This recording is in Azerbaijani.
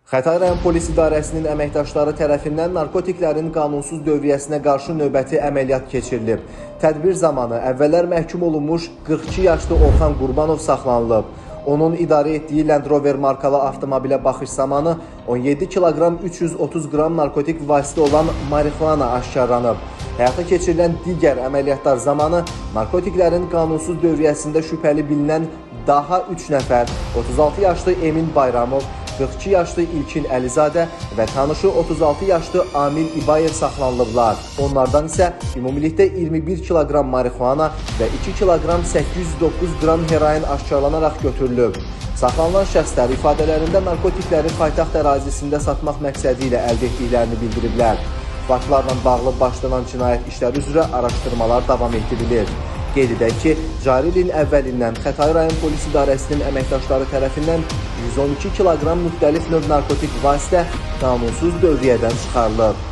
Xətai rayon polis idarəsinin əməkdaşları tərəfindən narkotiklərin qanunsuz dövriyyəsinə qarşı növbəti əməliyyat keçirilib. Tədbir zamanı əvvəllər məhkum olunmuş 42 yaşlı Orxan Qurbanov saxlanılıb. Onun idarə etdiyi Land Rover markalı avtomobilə baxış zamanı 17 kiloqram 330 qram narkotik vasitə olan marixuana aşkarlanıb. Həyata keçirilən digər əməliyyatlar zamanı narkotiklərin qanunsuz dövriyyəsində şübhəli bilinən daha 3 nəfər 36 yaşlı Emin Bayramov, 42 yaşlı İlkin Əlizadə və tanışı 36 yaşlı Amil İbayev saxlanılıblar. Onlardan isə ümumilikdə 21 kiloqram marixuana və 2 kiloqram 809 qram heroin aşkarlanaraq götürülüb. Saxlanılan şəxslər ifadələrində narkotikləri paytaxt ərazisində satmaq məqsədi ilə əldə etdiklərini bildiriblər. Faktlarla bağlı başlanan cinayət işləri üzrə araşdırmalar davam etdirilir. Qeyd edək ki, cari ilin əvvəlindən Xətai rayon polis idarəsinin əməkdaşları tərəfindən 112 kiloqram müxtəlif növ narkotik vasitə qanunsuz dövriyyədən çıxarılıb.